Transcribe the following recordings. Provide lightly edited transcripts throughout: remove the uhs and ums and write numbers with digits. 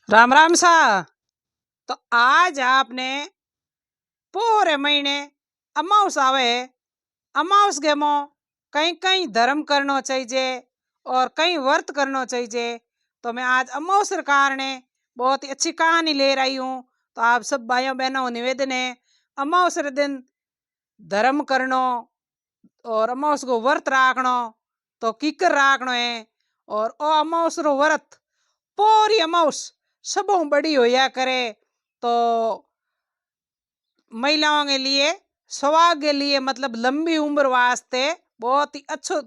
राम राम सा। तो आज आपने पूरे महीने अमावस आवे है। अमावस के मो कहीं कहीं धर्म करना चाहिए और कहीं व्रत करना चाहिए। तो मैं आज अमावस के कारण बहुत ही अच्छी कहानी ले रही हूँ। तो आप सब भाइयों बहनों को निवेदन है, अमावस के दिन धर्म करना और अमावस को व्रत राखना तो कीकर राखना है। और ओ अमावस रो व्रत पूरी अमावस सबों बड़ी होया करे। तो महिलाओं के लिए, सौभाग्य के लिए, मतलब लंबी उम्र वास्ते बहुत ही अच्छो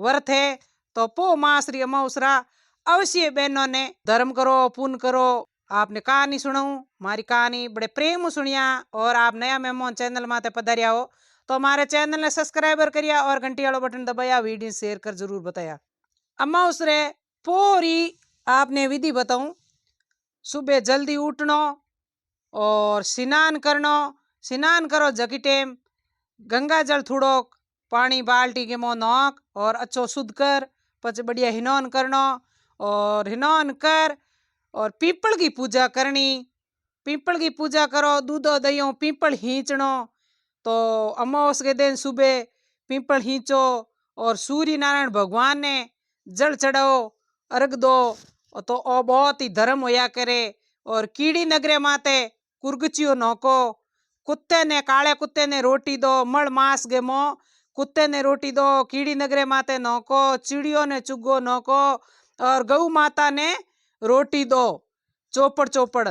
व्रत है। तो पो मासरी अमावसरा अवश्य बहनों ने धर्म करो, पुण्य करो। आपने कहानी सुनाऊं, हमारी कहानी बड़े प्रेम सुनिया। और आप नया मेहमान चैनल माते पधारिया हो तो हमारे चैनल ने सब्सक्राइबर करिया और घंटी वाला बटन दबाया, वीडियो शेयर कर जरूर बताया। अमावस रे पूरी आपने विधि बताऊं। सुबह जल्दी उठनो और स्नान करनो। स्नान करो जकी टेम गंगा जल थोड़ो पानी बाल्टी के मुँह नोक और अच्छो शुद्ध कर, पछ बढ़िया हिनौन करनो। और हिनौन कर और पीपल की पूजा करनी। पीपल की पूजा करो, दूधो दहियो पीपल हींचनो। तो अमावस के दिन सुबह पीपल हींचो और सूर्य नारायण भगवान ने जल चढ़ाओ, अर्घ दो। तो ओ बहुत ही धर्म होया करे। और कीड़ी नगरे माते कुर्गचियो नौको, कुत्ते ने, काले कुत्ते ने रोटी दो। मड़ मास गे मो कुत्ते ने रोटी दो, कीड़ी नगरे माते नौको, चिड़ियों ने चुगो नौको और गौ माता ने रोटी दो चौपड़ चौपड़।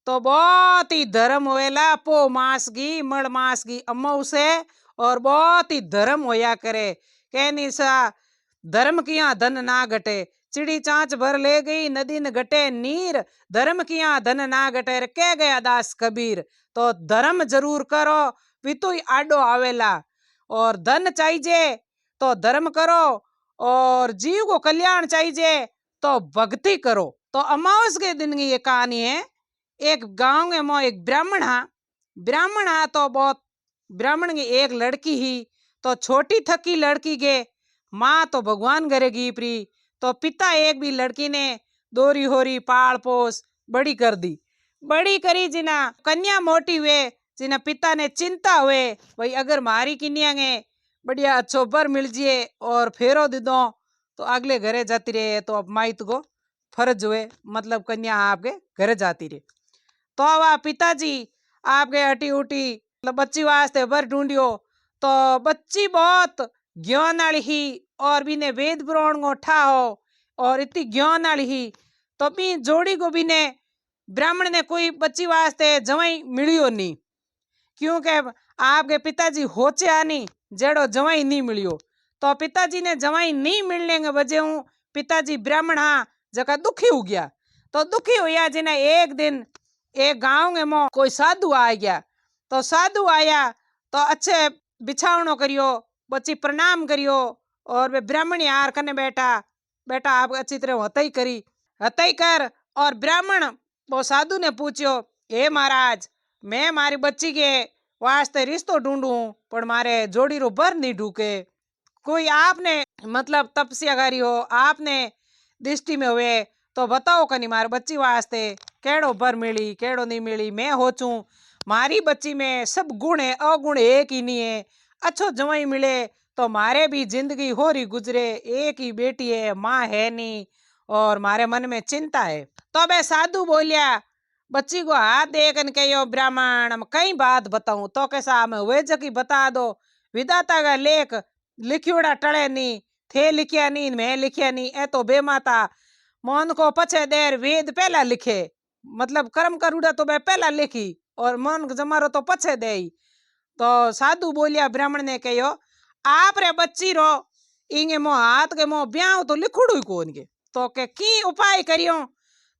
तो बहुत ही धर्म होएला पो मास की, मड़ मास की अमावस है। और बहुत ही धर्म होया करे। कहनी सा धर्म किया धन ना घटे, चिड़ी चांच भर ले गई नदी न घटे नीर। धर्म किया धन ना घटे रे कह गया दास कबीर। तो धर्म जरूर करो, वितु आडो आवेला। और धन चाहिए तो धर्म करो, और जीव को कल्याण चाहिए तो भक्ति करो। तो अमावस के दिन की ये कहानी है। एक गांव में एक ब्राह्मण हा तो बहुत ब्राह्मण की एक लड़की ही। तो छोटी थकी लड़की के माँ तो भगवान करेगी प्री। तो पिता एक भी लड़की ने दोरी होरी पाल पोस बड़ी कर दी। बड़ी करी जिना कन्या मोटी हुए, जिना पिता ने चिंता हुए भाई अगर मारी कन्या ने बढ़िया अच्छो बर मिल जाए और फेरो दे दो तो अगले घरे जाती रहे। तो अब माइत को फर्ज हुए, मतलब कन्या आपके घरे जाती रहे। तो वह पिताजी आपके हटी उठी मतलब बच्ची वास्ते बर ढूंढियो। तो बच्ची बहुत ज्ञान वाली ही और बिने वेद पुराण को ठाओ और इतनी ज्ञान वाली ही। तो भी जोड़ी को भी ने ब्राह्मण ने कोई बच्ची वास्ते जवाई मिलियो नहीं, क्योंकि आपके पिताजी होचे नहीं जेड़ो जवाई नहीं मिलियो। तो पिताजी ने जवाई नहीं मिलने के वजह हूँ पिताजी ब्राह्मण हाँ जगह दुखी हो गया। तो दुखी हुआ जिन्हें एक दिन एक गांव में कोई साधु आ गया। तो साधु आया तो अच्छे बिछावनो करियो, बच्ची प्रणाम करियो। और वे ब्राह्मण यार कने बेटा बेटा आप अच्छी तरह हतई करी, हतई कर। और ब्राह्मण वो साधु ने पूछो, हे महाराज मैं मारी बच्ची के वास्ते रिश्तो ढूंढूं पर मारे जोड़ी रो बर नहीं ढूके। कोई आपने मतलब तपस्या करी हो, आपने दृष्टि में हुए तो बताओ कनी मारे बच्ची वास्ते केड़ो बर मिली केड़ो नहीं मिली। मैं होचू मारी बच्ची में सब गुण है, अवगुण एक ही नहीं है। अच्छो जवाई मिले तो मारे भी जिंदगी हो रही गुजरे। एक ही बेटी है, माँ है नहीं और मारे मन में चिंता है। तो मैं साधु बोलिया बच्ची को हाथ देखन कहो ब्राह्मण हम कई बात बताऊं तो कैसा हमें वे जकी बता दो। विधाता का लेख लिखियोड़ा टले नहीं, थे लिखिया नहीं मैं लिखिया नहीं। ए तो बेमाता मन को पछे देर वेद पहला लिखे, मतलब कर्म करूड़ा तो मैं पहला लिखी और मन जमारो तो पछे दे। तो साधु बोलिया ब्राह्मण ने कहो आप रे बच्ची रो इंगे मो हाथ के मो ब्याह तो लिखुड़ू कौन के। तो के की उपाय करियो।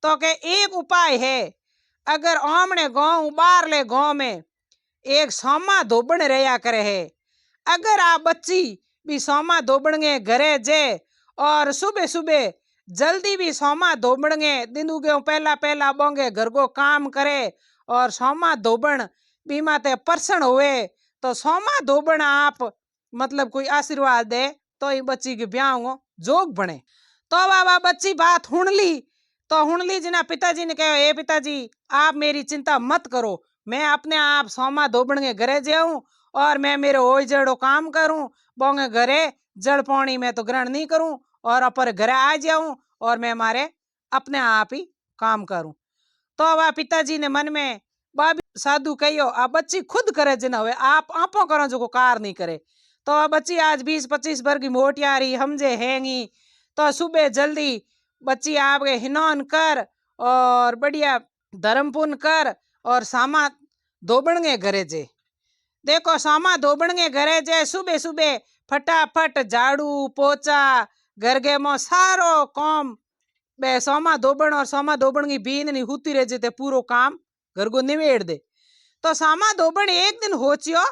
तो के एक उपाय है, अगर आमने गांव बारले गांव में एक सोमा धोबण रहा करे है। अगर आप बच्ची भी सोमा धोबणगे घरे जे और सुबह सुबह जल्दी भी सोमा धोबणगे दिन उगे पहला पहला बोंगे घर को काम करे और सोमा धोबण बीमाते परसण हुए तो सोमा धोबण आप मतलब कोई आशीर्वाद दे तो ये बच्ची के ब्याह जोग बने। तो बाबा बच्ची बात हुण ली तो हुणली जी ना पिताजी ने कहो, ए पिताजी आप मेरी चिंता मत करो, मैं अपने आप सोमा धोबण के घरे जाऊं और मैं मेरे हो जड़ो काम करूं, बोंगे घरे जल पानी में तो ग्रहण नहीं करूं और अपर घरे आ जाऊं और मैं मारे अपने आप ही काम करूं। तो वह पिताजी ने मन में बाबी साधु कहो, आ बच्ची खुद करे जिन हुए आप आपो करो जो कार नहीं करे। तो वह बच्ची आज 20-25 वर्ष की मोटियारी हमजे हैंगी। तो सुबह जल्दी बच्ची आपके हिनौन कर और बढ़िया धर्म पुण्य कर और सामा धोबण के घरे जे। देखो सामा धोबण के घरे जे सुबह सुबह फटाफट झाड़ू पोचा घर के मो सारो काम बे सोमा धोबण और सोमा धोबण की बीन नहीं होती रह जेते पूरो काम घर को निवेड़ दे। तो सामा धोबण एक दिन होचियो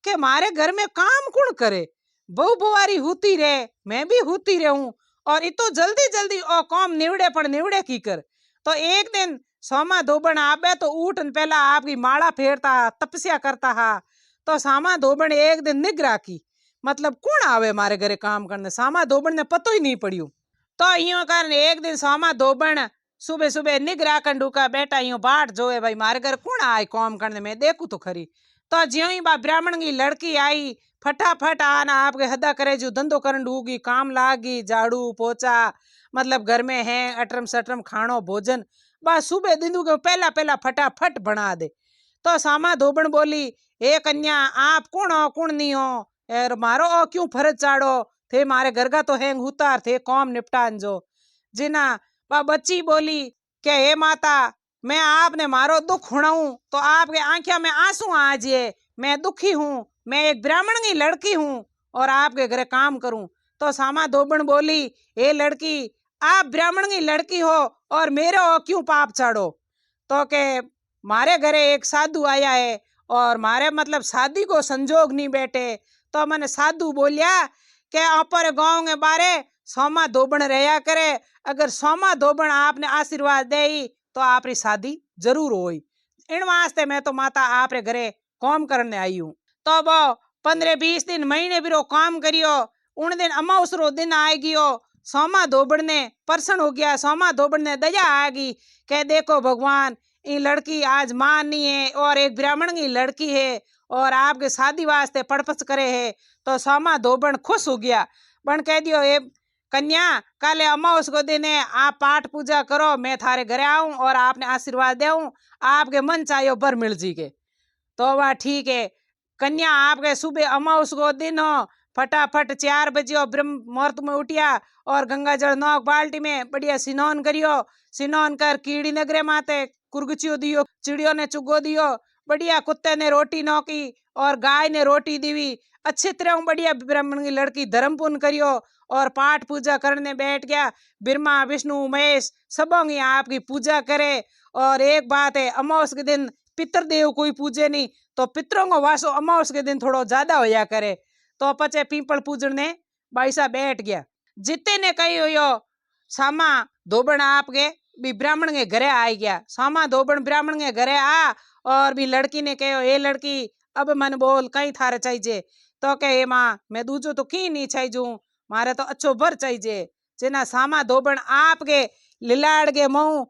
कि मारे घर में काम कौन करे, बहु बुआरी होती रहे मैं भी होती रहूं और इतो जल्दी जल्दी ओ काम निवड़े पण निवड़े की कर। तो एक दिन सोमा धोबण आबे तो उठन पहला आपकी माला फेरता तपस्या करता हा। तो सामा धोबण एक दिन निगरा की मतलब कौन आवे मारे घरे काम करने, सामा धोबण ने पतो ही नहीं पड़ियो। तो यूं कारण एक दिन सामा धोबण सुबह सुबह निगरा कंडूका बेटा यूं बाट जोए भाई मारे घर कौन आए काम करने में देखू तो खरी। तो ज्यों ही बा ब्राह्मण की लड़की आई फटाफट आना आपके हदा करे जो धंधो करन डूगी काम लागी झाड़ू पोचा मतलब घर में है अटरम सटरम खानो भोजन बस सुबह दिन को पहला पहला फटाफट बना दे। तो सामा धोबण बोली, हे कन्या आप कौन हो कौन नहीं हो और मारो क्यों फर्ज चाड़ो थे मारे घर का तो हैंग उतार थे कौम निपटान जो जिना। वह बच्ची बोली के हे माता मैं आपने मारो दुख हुणाऊं तो आपके आंखों में आंसू आ जाए, मैं दुखी हूँ, मैं एक ब्राह्मण की लड़की हूँ और आपके घरे काम करूं। तो सामा धोबण बोली, हे लड़की आप ब्राह्मण की लड़की हो और मेरे हो क्यों पाप चाड़ो। तो के मारे घरे एक साधु आया है और मारे मतलब शादी को संजोग नहीं बैठे। तो मैंने साधु बोलिया के अपर गांव के बारे सोमा धोबण रहा करे, अगर सोमा धोबण आपने आशीर्वाद दे तो आपरी शादी जरूर होई। इन वास्ते मैं तो माता आपरे घरे काम करने आई हूँ। तो वो 15-20 दिन महीने भी रो काम करियो। उन दिन अमावसरो दिन आ गयो। सोमा धोबण ने प्रसन्न हो गया, सोमा धोबण ने दया आ गई कह देखो भगवान ये लड़की आज मां नहीं है और एक ब्राह्मण की लड़की है और आपके शादी वास्ते पड़पच करे है। तो सोमा धोबण खुश हो गया बन कह दियो, ए कन्या काले अमावस को दिन है आप पाठ पूजा करो मैं थारे घरे आऊं और आपने आशीर्वाद देऊं आपके मन चाहो बर मिल जी के। तो वह ठीक है कन्या आपके सुबह अमावस को दिन हो फटाफट 4 बजे ब्रह्म मुहूर्त में उठिया और गंगा जल नौक बाल्टी में बढ़िया स्नान करियो। स्नान कर कीड़ी नगरे माते कुर्गचियो दियो, चिड़ियों ने चुगो दियो, बढ़िया कुत्ते ने रोटी नौकी और गाय ने रोटी दीवी। अच्छी तरह बढ़िया ब्राह्मण की लड़की धर्म पुण्य करियो और पाठ पूजा करने बैठ गया। ब्रह्मा विष्णु महेश सबों की आपकी पूजा करे। और एक बात है अमावस के दिन पितृदेव कोई पूजे नहीं तो पितरों को वासो अमावस के दिन थोड़ो ज्यादा होया करे। तो पचे पीपल पूजन ने बाईसा बैठ गया। जिते ने कही हो सामा धोबण आपके भी ब्राह्मण के घरे आ गया। सामा धोबण ब्राह्मण के घरे आ और भी लड़की ने कहो, ए लड़की अब मन बोल कहीं थारे चाहिए। तो कहे माँ मैं दूजो तो की नहीं चाहिए मारे तो अच्छो भर चाहिए। जेना सामा धोबण आपके लिलाड़ के मुंह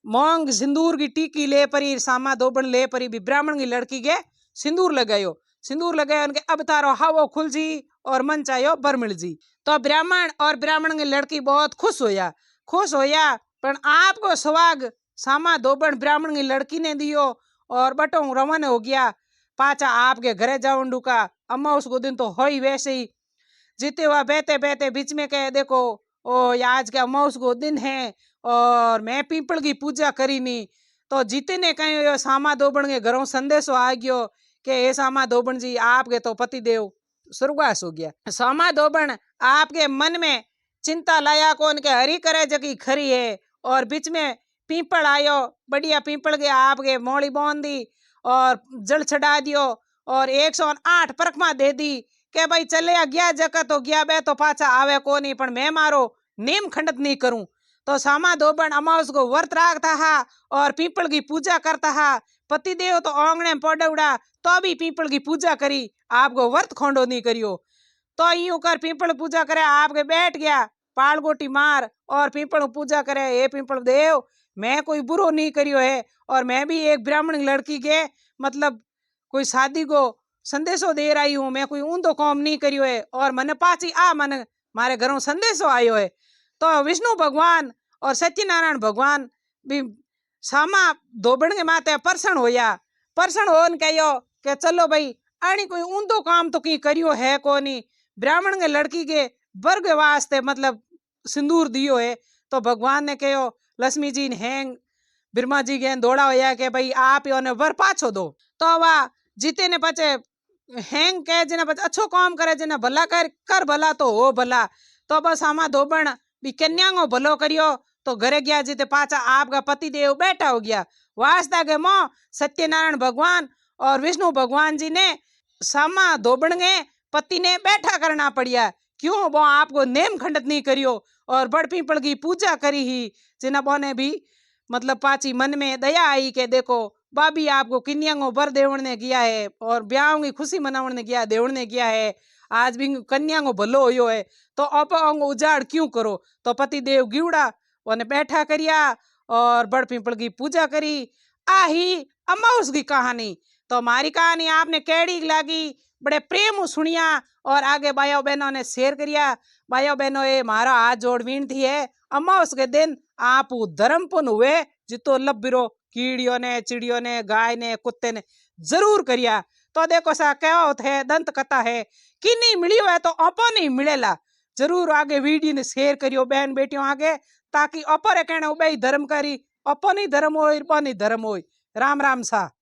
मोंग सिंदूर की टीकी ले परी सामा धोबण ले परी भी ब्राह्मण की लड़की के सिंदूर लगायो। सिंदूर लगाया उनके अब तारो हावो खुल जी और मन चाहो बर मिल जी। तो ब्राह्मण और ब्राह्मण की लड़की बहुत खुश होया पर आपको स्वाग सामा धोबण ब्राह्मण की लड़की ने दियो और बटो रवाना हो गया पाचा आपके घरे जाऊं डूका। अम्मा उसको दिन तो हो ही वैसे ही जीते हुआ बहते बहते बीच में कहे देखो ओ आज के अमावस को दिन है और मैं पीपल की पूजा करी नहीं। तो जीते ने कहे सामा धोबण के घरों संदेशो आ गयो कि हे सामा धोबण जी आपके तो पति देव स्वर्गवास हो गया। सामा धोबण आपके मन में चिंता लाया कौन के हरी करे जकी खरी है और बीच में पीपल आयो बढ़िया पीपल के आपके मोड़ी बांध दी और जल चढ़ा दियो और 108 परखमा दे दी के भाई चले गया जगह तो गया बे तो पाछा आवे को नहीं पण मैं मारो नेम खंडित नहीं करूं। तो सामा धोबण अमावस को व्रत रखता हा और पीपल की पूजा करता हा। पतिदेव तो आंगणे में पड़ौड़ा तो भी पीपल की पूजा करी आपको व्रत खोंडो नहीं करियो। तो यूं कर पीपल पूजा करे आपके बैठ गया पाल गोटी मार और पीपल पूजा करे। हे पीपल देव, मैं कोई बुरो नहीं करियो है, और मैं भी एक ब्राह्मण लड़की के मतलब कोई शादी को संदेशो दे रही हूँ, मैं कोई ऊंधो काम नहीं करियो है, और मने पाची आ मने मारे घरों संदेशो आयो है। तो विष्णु भगवान और सत्यनारायण भगवान भी सामा धोबण के माते प्रसन्न होया। प्रसन्न होन कहो कि चलो भाई आनी कोई ऊंधो काम तो की करियो है कोनी, ब्राह्मण के लड़की के वर्ग वास्ते मतलब सिंदूर दियो है। तो भगवान ने कहो लक्ष्मी जी ने हैंग ब्रह्मा जी के दौड़ा होया कि भाई आप योने वर पाछो दो। तो वा जीते ने पचे हैंग कहे जेने पचे अच्छो काम करे, जेने भला कर भला तो हो भला। तो बस आमा धोबण भी कन्या भलो करियो तो घरे गया जीते पाचा आपका पति देव बैठा हो गया। वास्ता के मो सत्यनारायण भगवान और विष्णु भगवान जी ने सामा धोबण के पति ने बैठा करना पड़िया। क्यों? वो आपको नेम खंडित नहीं करियो और बड़ पीपल की पूजा करी ही, जिना बोने भी मतलब पाची मन में दया आई कि देखो भाभी आपको कन्या को वर देवण ने किया है और ब्याह की खुशी मनावण ने किया, देवण ने किया है, आज भी कन्या को भलो होयो है, तो अब उजाड़ क्यों करो। तो पति देव गिवड़ा उन्हें बैठा करिया और बड़ पीपल की पूजा करी। आही अमाउस की कहानी। तो हमारी कहानी आपने कैडी लागी, बड़े प्रेम सुनिया और आगे भाइयों बहनों ने शेयर करिया। भाइयों बहनों ये मारा हाथ जोड़ विनती है, अमावस के दिन आप धर्म पुन हुए जितो लबिरो कीड़ियों ने, चिड़ियों ने, गाय ने, कुत्ते ने जरूर करिया। तो देखो सा कहावत है, दंत कथा है कि नहीं मिलियो है तो अपो नहीं मिलेला। जरूर आगे वीडियो ने शेयर करियो बहन बेटियों आगे, ताकि अपर कहने उबे धर्म करी, अपो नहीं धर्म हो, नहीं धर्म हो। राम राम सा।